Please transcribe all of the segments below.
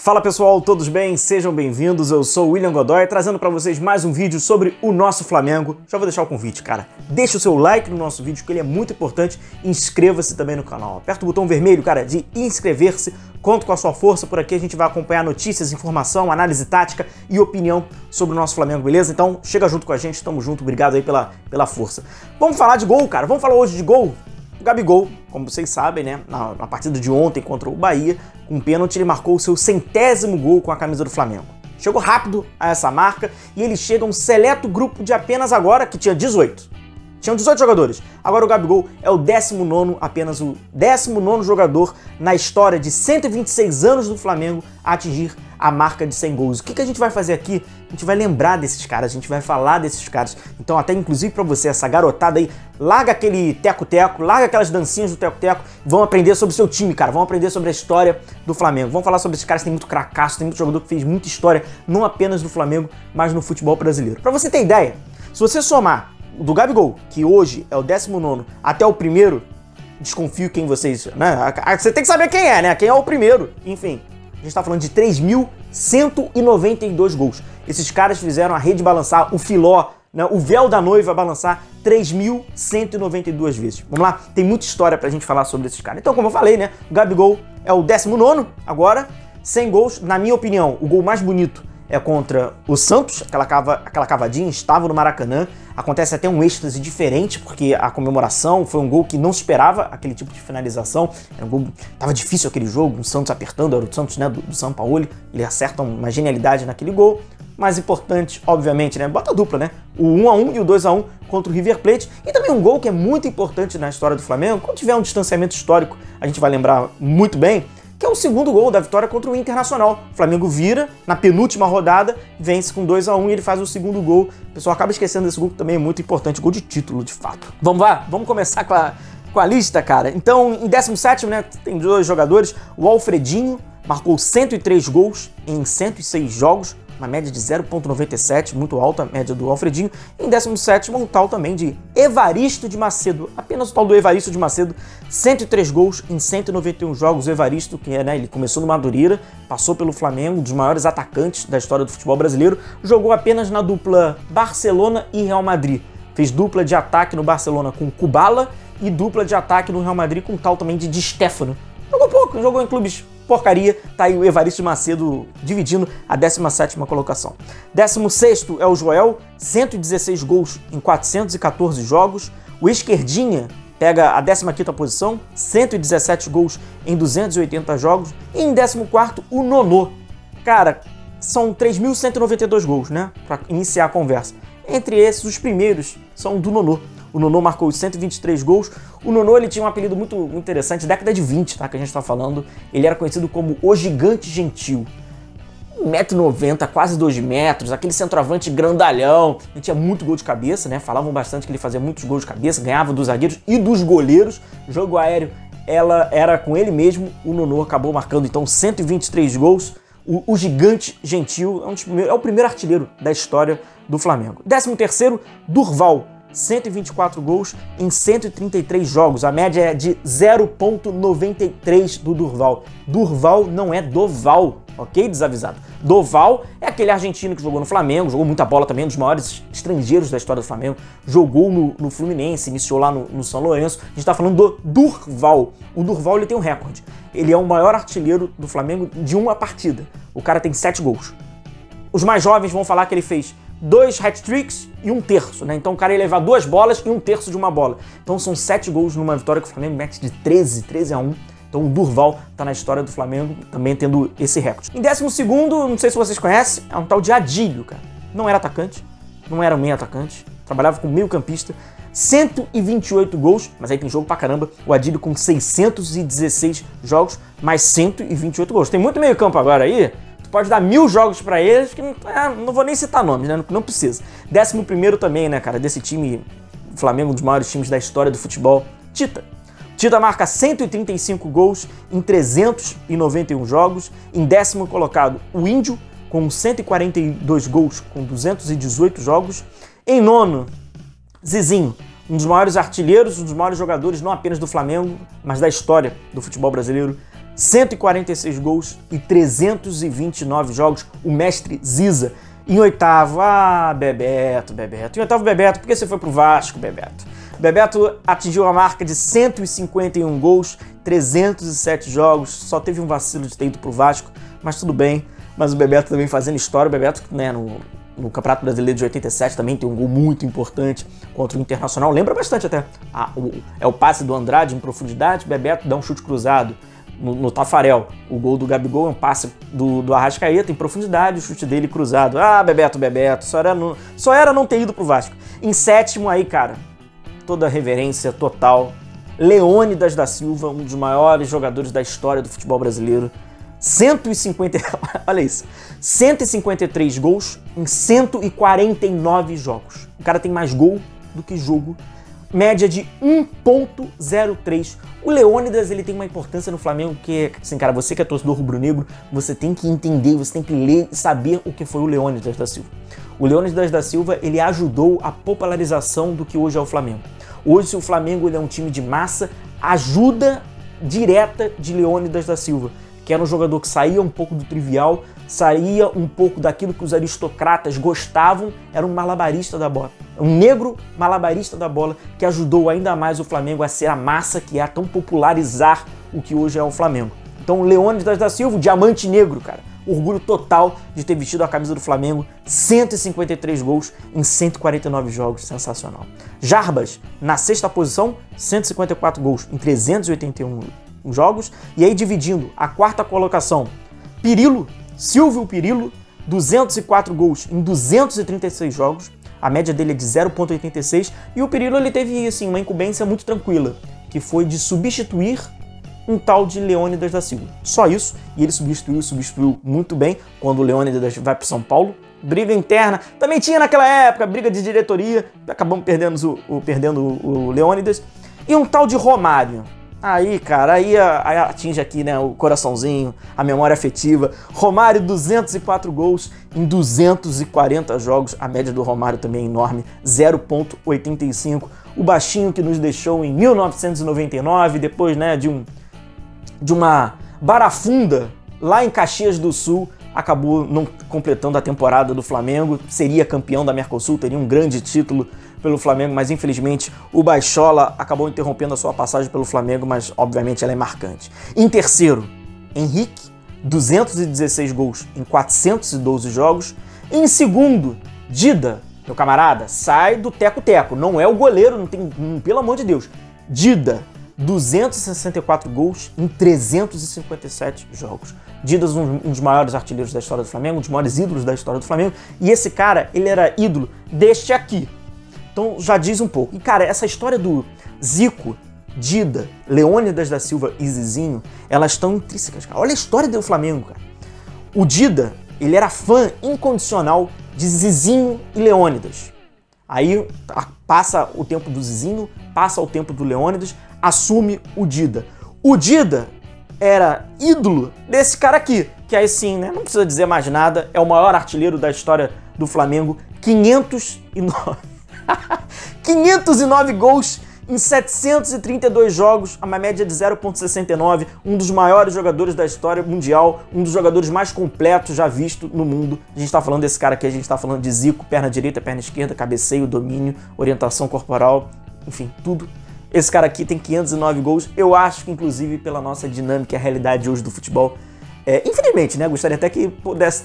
Fala pessoal, todos bem? Sejam bem-vindos, eu sou o William Godoy, trazendo para vocês mais um vídeo sobre o nosso Flamengo. Já vou deixar o convite, cara. Deixa o seu like no nosso vídeo, que ele é muito importante, e inscreva-se também no canal. Aperta o botão vermelho, cara, de inscrever-se, conto com a sua força, por aqui a gente vai acompanhar notícias, informação, análise tática e opinião sobre o nosso Flamengo, beleza? Então chega junto com a gente, tamo junto, obrigado aí pela força. Vamos falar de gol, cara, vamos falar hoje de gol? O Gabigol, como vocês sabem, né, na partida de ontem contra o Bahia, com um pênalti, ele marcou o seu 100º gol com a camisa do Flamengo. Chegou rápido a essa marca e ele chega a um seleto grupo de apenas agora, que tinha 18. Tinham 18 jogadores. Agora o Gabigol é o 19º, apenas o 19º jogador na história de 126 anos do Flamengo a atingir a marca de 100 gols. O que a gente vai fazer aqui? A gente vai lembrar desses caras, a gente vai falar desses caras. Então até inclusive pra você, essa garotada aí, larga aquele teco-teco, larga aquelas dancinhas do teco-teco, vão aprender sobre o seu time, cara, vão aprender sobre a história do Flamengo. Vamos falar sobre esses caras, tem muito cracaço, tem muito jogador que fez muita história, não apenas no Flamengo, mas no futebol brasileiro. Pra você ter ideia, se você somar do Gabigol, que hoje é o 19º, até o primeiro, desconfio quem vocês, né? Você tem que saber quem é, né? Quem é o primeiro, enfim. A gente tá falando de 3.192 gols. Esses caras fizeram a rede balançar, o filó, né, o véu da noiva balançar 3.192 vezes. Vamos lá? Tem muita história pra gente falar sobre esses caras. Então, como eu falei, né? O Gabigol é o 19º agora, 100 gols. Na minha opinião, o gol mais bonito é contra o Santos, aquela cavadinha, estava no Maracanã. Acontece até um êxtase diferente, porque a comemoração foi um gol que não se esperava, aquele tipo de finalização. Era um gol, tava difícil aquele jogo, o Santos apertando, era o Santos, né, do Sampaoli. Ele acerta uma genialidade naquele gol. Mais importante, obviamente, né, bota a dupla, né? O 1-1 e o 2-1 contra o River Plate. E também um gol que é muito importante na história do Flamengo, quando tiver um distanciamento histórico, a gente vai lembrar muito bem, que é o segundo gol da vitória contra o Internacional. O Flamengo vira, na penúltima rodada, vence com 2-1 e ele faz o segundo gol. O pessoal acaba esquecendo desse gol, que também é muito importante, gol de título, de fato. Vamos lá? Vamos começar com a lista, cara. Então, em 17º, né, tem dois jogadores. O Alfredinho marcou 103 gols em 106 jogos, uma média de 0,97, muito alta a média do Alfredinho. Em 17º, um tal também de Evaristo de Macedo, apenas o tal do Evaristo de Macedo, 103 gols em 191 jogos. O Evaristo, que é, né, ele começou no Madureira, passou pelo Flamengo, um dos maiores atacantes da história do futebol brasileiro, jogou apenas na dupla Barcelona e Real Madrid. Fez dupla de ataque no Barcelona com Kubala e dupla de ataque no Real Madrid com um tal também de Di Stéfano. Jogou pouco, jogou em clubes porcaria, tá aí o Evaristo Macedo dividindo a 17ª colocação. 16º é o Joel, 116 gols em 414 jogos. O Esquerdinha pega a 15ª posição, 117 gols em 280 jogos. E em 14º, o Nonô. Cara, são 3.192 gols, né, para iniciar a conversa. Entre esses, os primeiros são do Nonô. O Nonô marcou 123 gols. O Nonô, ele tinha um apelido muito interessante, década de 20, tá, que a gente tá falando. Ele era conhecido como o Gigante Gentil. 1,90 m, quase 2 metros, aquele centroavante grandalhão. Ele tinha muito gol de cabeça, né? Falavam bastante que ele fazia muitos gols de cabeça, ganhava dos zagueiros e dos goleiros. Jogo aéreo, ela era com ele mesmo. O Nonô acabou marcando, então, 123 gols. O Gigante Gentil é o primeiro artilheiro da história do Flamengo. 13º, Durval. 124 gols em 133 jogos. A média é de 0,93 do Durval. Durval não é Doval, ok? Desavisado. Doval é aquele argentino que jogou no Flamengo, jogou muita bola também, um dos maiores estrangeiros da história do Flamengo. Jogou no Fluminense, iniciou lá no São Lourenço. A gente tá falando do Durval. O Durval, ele tem um recorde. Ele é o maior artilheiro do Flamengo de uma partida. O cara tem 7 gols. Os mais jovens vão falar que ele fez 2 hat-tricks e 1/3, né? Então o cara ia levar 2 bolas e 1/3 de uma bola. Então são 7 gols numa vitória que o Flamengo mete de 13-1. Então o Durval tá na história do Flamengo também tendo esse recorde. Em 12º, não sei se vocês conhecem, é um tal de Adílio, cara. Não era atacante, não era meio atacante, trabalhava como meio campista. 128 gols, mas aí tem jogo pra caramba. O Adílio com 616 jogos, mais 128 gols. Tem muito meio campo agora aí. Pode dar 1000 jogos pra eles, que não vou nem citar nomes, né? Não precisa. 11º também, né, cara, desse time, Flamengo, um dos maiores times da história do futebol, Tita. Tita marca 135 gols em 391 jogos. Em 10º colocado, o Índio, com 142 gols com 218 jogos. Em 9º, Zizinho, um dos maiores artilheiros, um dos maiores jogadores, não apenas do Flamengo, mas da história do futebol brasileiro. 146 gols e 329 jogos, o mestre Ziza. Em oitavo, Bebeto. Em oitavo, Bebeto, por que você foi pro Vasco, Bebeto? Bebeto atingiu a marca de 151 gols, 307 jogos, só teve um vacilo de ter ido pro Vasco, mas tudo bem. Mas o Bebeto também fazendo história, o Bebeto, né, no Campeonato Brasileiro de 87 também tem um gol muito importante contra o Internacional, lembra bastante até. É o passe do Andrade em profundidade, Bebeto dá um chute cruzado no Tafarel. O gol do Gabigol é um passe do Arrascaeta em profundidade, o chute dele cruzado. Bebeto, só era não ter ido pro Vasco. Em sétimo aí, cara, toda a reverência total, Leônidas da Silva, um dos maiores jogadores da história do futebol brasileiro. 153 gols em 149 jogos. O cara tem mais gol do que jogo. Média de 1.03. O Leônidas, ele tem uma importância no Flamengo que, assim, cara, você que é torcedor rubro-negro, você tem que entender, você tem que ler e saber o que foi o Leônidas da Silva. O Leônidas da Silva, ele ajudou a popularização do que hoje é o Flamengo. Hoje, se o Flamengo ele é um time de massa, ajuda direta de Leônidas da Silva, que era um jogador que saía um pouco do trivial, saía um pouco daquilo que os aristocratas gostavam, era um malabarista da bola. Um negro malabarista da bola que ajudou ainda mais o Flamengo a ser a massa que é, a tão popularizar o que hoje é o Flamengo. Então, Leônidas da Silva, o diamante negro, cara. Orgulho total de ter vestido a camisa do Flamengo, 153 gols em 149 jogos, sensacional. Jarbas, na sexta posição, 154 gols em 381 jogos, e aí dividindo a quarta colocação, Silvio Pirillo, 204 gols em 236 jogos, a média dele é de 0.86, e o Pirillo ele teve assim, uma incumbência muito tranquila, que foi de substituir um tal de Leônidas da Silva. Só isso, e ele substituiu muito bem quando o Leônidas vai para São Paulo. Briga interna, também tinha naquela época, briga de diretoria, acabamos perdendo o Leônidas. E um tal de Romário. Aí, cara, aí atinge aqui, né, o coraçãozinho, a memória afetiva. Romário, 204 gols em 240 jogos. A média do Romário também é enorme, 0.85. O baixinho que nos deixou em 1999, depois, né, de uma barafunda lá em Caxias do Sul, acabou não completando a temporada do Flamengo, seria campeão da Mercosul, teria um grande título pelo Flamengo, mas infelizmente o Baixola acabou interrompendo a sua passagem pelo Flamengo, mas obviamente ela é marcante. Em terceiro, Henrique, 216 gols em 412 jogos. Em segundo, Dida, meu camarada, sai do teco-teco, não é o goleiro, não tem, pelo amor de Deus. Dida, 264 gols em 357 jogos. Didas, um dos maiores artilheiros da história do Flamengo, um dos maiores ídolos da história do Flamengo. E esse cara, ele era ídolo deste aqui. Então já diz um pouco. E cara, essa história do Zico, Dida, Leônidas da Silva e Zizinho, elas estão intrínsecas, cara. Olha a história do Flamengo, cara. O Dida, ele era fã incondicional de Zizinho e Leônidas. Aí passa o tempo do Zizinho, passa o tempo do Leônidas, assume o Dida. O Dida era ídolo desse cara aqui, que aí sim, né, não precisa dizer mais nada, é o maior artilheiro da história do Flamengo, 509 gols em 732 jogos, uma média de 0.69, um dos maiores jogadores da história mundial, um dos jogadores mais completos já visto no mundo. A gente tá falando desse cara aqui, a gente tá falando de Zico, perna direita, perna esquerda, cabeceio, domínio, orientação corporal, enfim, tudo. Esse cara aqui tem 509 gols, eu acho que inclusive pela nossa dinâmica e a realidade hoje do futebol, infelizmente, né, gostaria até que pudesse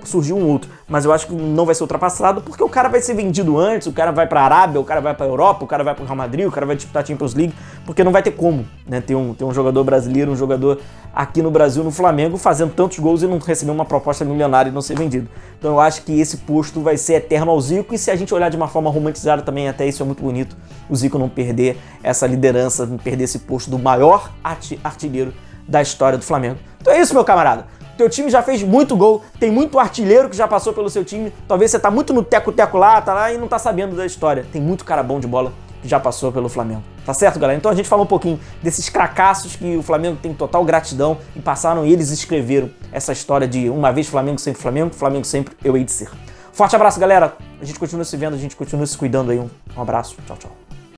surgir um outro, mas eu acho que não vai ser ultrapassado porque o cara vai ser vendido antes, o cara vai pra Arábia, o cara vai pra Europa, o cara vai pro Real Madrid, o cara vai disputar a Champions League, porque não vai ter como, né, ter um jogador brasileiro, um jogador aqui no Brasil, no Flamengo, fazendo tantos gols e não receber uma proposta milionária e não ser vendido. Então eu acho que esse posto vai ser eterno ao Zico, e se a gente olhar de uma forma romantizada também, até isso é muito bonito, o Zico não perder essa liderança, não perder esse posto do maior artilheiro da história do Flamengo. Então é isso, meu camarada. Teu time já fez muito gol, tem muito artilheiro que já passou pelo seu time. Talvez você tá muito no teco-teco lá, tá lá e não tá sabendo da história. Tem muito cara bom de bola que já passou pelo Flamengo. Tá certo, galera? Então a gente falou um pouquinho desses cracassos que o Flamengo tem total gratidão e passaram e eles escreveram essa história de uma vez Flamengo sempre Flamengo, Flamengo sempre eu hei de ser. Forte abraço, galera. A gente continua se vendo, a gente continua se cuidando aí. Um abraço. Tchau, tchau.